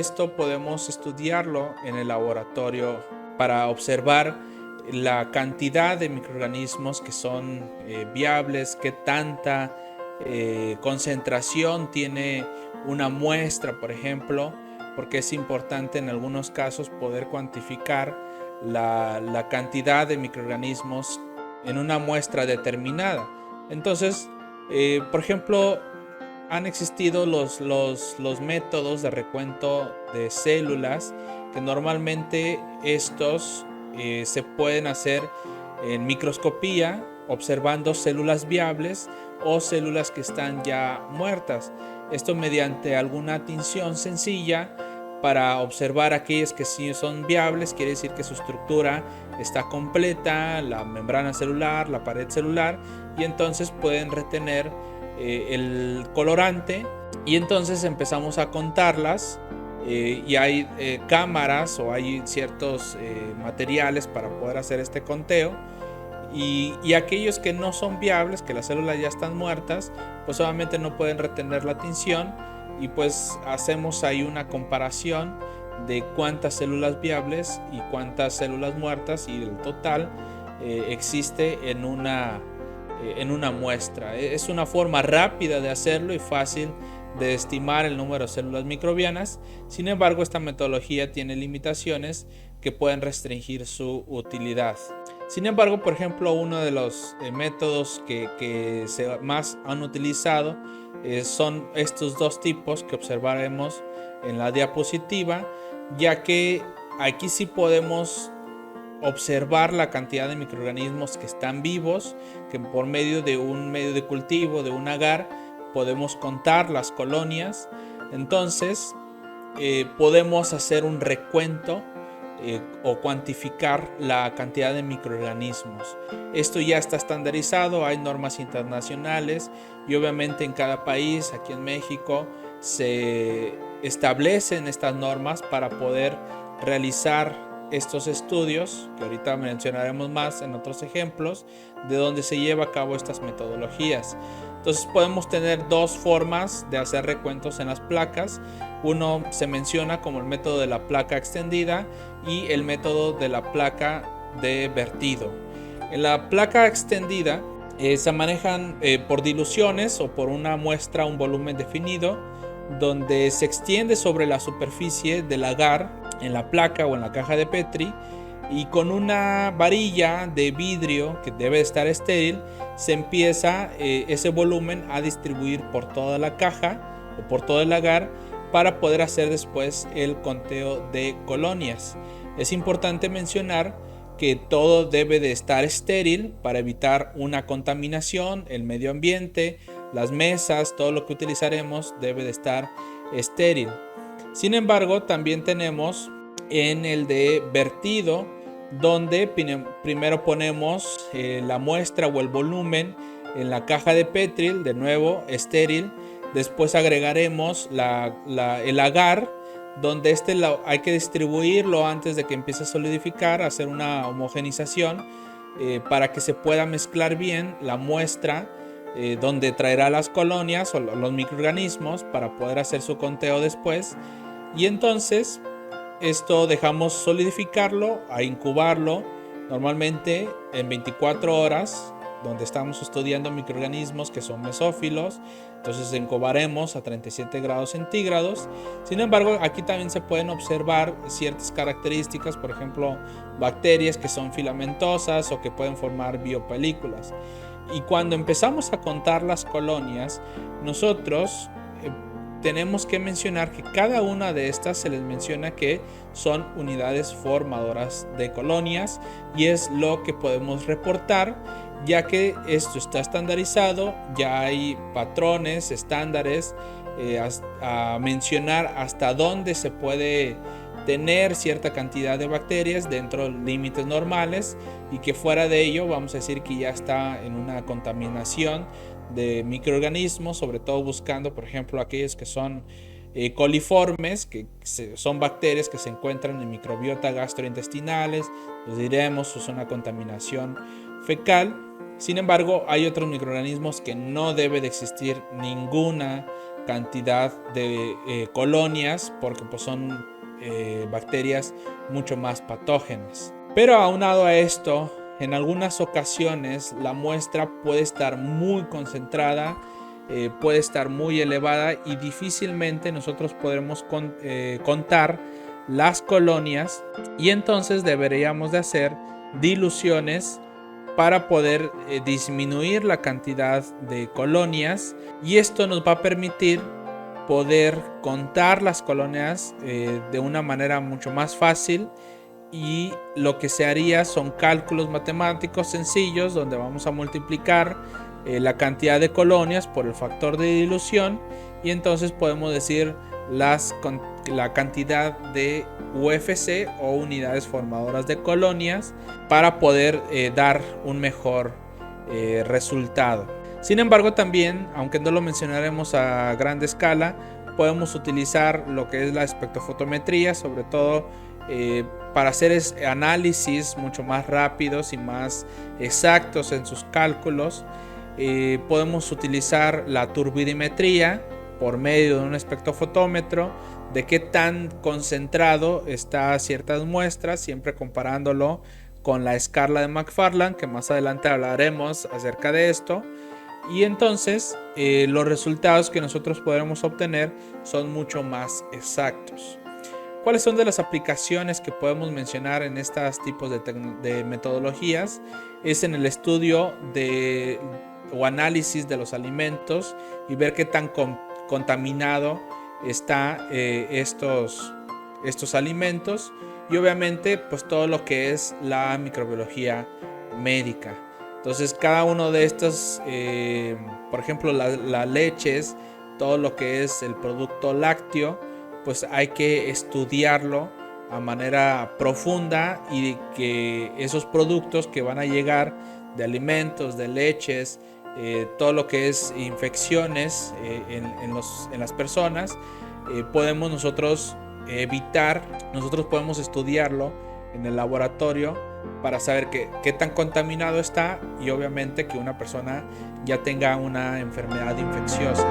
esto podemos estudiarlo en el laboratorio para observar la cantidad de microorganismos que son viables, qué tanta concentración tiene una muestra, por ejemplo, porque es importante en algunos casos poder cuantificar la cantidad de microorganismos en una muestra determinada. Entonces, por ejemplo, han existido los métodos de recuento de células, que normalmente estos se pueden hacer en microscopía, observando células viables o células que están ya muertas. Esto mediante alguna tinción sencilla para observar aquellas que sí son viables, quiere decir que su estructura está completa, la membrana celular, la pared celular, y entonces pueden retener el colorante, y entonces empezamos a contarlas. Y hay cámaras o hay ciertos materiales para poder hacer este conteo, y aquellos que no son viables, que las células ya están muertas, pues obviamente no pueden retener la tinción, y pues hacemos ahí una comparación de cuántas células viables y cuántas células muertas y el total existe en una muestra. Es una forma rápida de hacerlo y fácil de estimar el número de células microbianas. Sin embargo, esta metodología tiene limitaciones que pueden restringir su utilidad. Sin embargo, por ejemplo, uno de los métodos que se más han utilizado son estos dos tipos que observaremos en la diapositiva, ya que aquí sí podemos observar la cantidad de microorganismos que están vivos, que por medio de un medio de cultivo, de un agar, podemos contar las colonias. Entonces podemos hacer un recuento o cuantificar la cantidad de microorganismos. Esto ya está estandarizado, hay normas internacionales, y obviamente en cada país, aquí en México, se establecen estas normas para poder realizar estos estudios, que ahorita mencionaremos más en otros ejemplos, de donde se lleva a cabo estas metodologías. Entonces podemos tener dos formas de hacer recuentos en las placas. Uno se menciona como el método de la placa extendida y el método de la placa de vertido. En la placa extendida se manejan por diluciones o por una muestra, un volumen definido, donde se extiende sobre la superficie del agar en la placa o en la caja de Petri, y con una varilla de vidrio que debe estar estéril se empieza ese volumen a distribuir por toda la caja o por todo el agar para poder hacer después el conteo de colonias. Es importante mencionar que todo debe de estar estéril para evitar una contaminación, el medio ambiente, las mesas, todo lo que utilizaremos debe de estar estéril. Sin embargo, también tenemos en el de vertido, donde primero ponemos la muestra o el volumen en la caja de Petri, de nuevo estéril. Después agregaremos el agar, donde hay que distribuirlo antes de que empiece a solidificar, hacer una homogenización para que se pueda mezclar bien la muestra, donde traerá las colonias o los microorganismos para poder hacer su conteo después. Y entonces esto dejamos solidificarlo, a incubarlo normalmente en 24 horas, donde estamos estudiando microorganismos que son mesófilos. Entonces incubaremos a 37 grados centígrados. Sin embargo, aquí también se pueden observar ciertas características, por ejemplo, bacterias que son filamentosas o que pueden formar biopelículas. Y cuando empezamos a contar las colonias, nosotros tenemos que mencionar que cada una de estas se les menciona que son unidades formadoras de colonias, y es lo que podemos reportar, ya que esto está estandarizado, ya hay patrones, estándares a mencionar hasta dónde se puede tener cierta cantidad de bacterias dentro de límites normales, y que fuera de ello vamos a decir que ya está en una contaminación de microorganismos, sobre todo buscando, por ejemplo, aquellos que son coliformes, que son bacterias que se encuentran en microbiota gastrointestinales. Los diremos, es una contaminación fecal. Sin embargo, hay otros microorganismos que no debe de existir ninguna cantidad de colonias, porque pues son bacterias mucho más patógenas. Pero aunado a esto, en algunas ocasiones la muestra puede estar muy concentrada, puede estar muy elevada y difícilmente nosotros podremos contar las colonias, y entonces deberíamos de hacer diluciones para poder disminuir la cantidad de colonias, y esto nos va a permitir poder contar las colonias de una manera mucho más fácil. Y lo que se haría son cálculos matemáticos sencillos donde vamos a multiplicar la cantidad de colonias por el factor de dilución, y entonces podemos decir la cantidad de UFC o unidades formadoras de colonias para poder dar un mejor resultado. Sin embargo, también, aunque no lo mencionaremos a gran escala, podemos utilizar lo que es la espectrofotometría, sobre todo para hacer análisis mucho más rápidos y más exactos en sus cálculos. Podemos utilizar la turbidimetría por medio de un espectrofotómetro, de qué tan concentrado está ciertas muestras, siempre comparándolo con la escala de McFarland, que más adelante hablaremos acerca de esto. Y entonces los resultados que nosotros podremos obtener son mucho más exactos. ¿Cuáles son de las aplicaciones que podemos mencionar en estos tipos de metodologías? Es en el estudio o análisis de los alimentos y ver qué tan contaminado está estos alimentos, y obviamente pues todo lo que es la microbiología médica. Entonces cada uno de estos, por ejemplo las leches, todo lo que es el producto lácteo, pues hay que estudiarlo a manera profunda, y que esos productos que van a llegar de alimentos, de leches, todo lo que es infecciones en las personas, podemos nosotros evitar. Nosotros podemos estudiarlo en el laboratorio para saber qué tan contaminado está, y obviamente que una persona ya tenga una enfermedad infecciosa.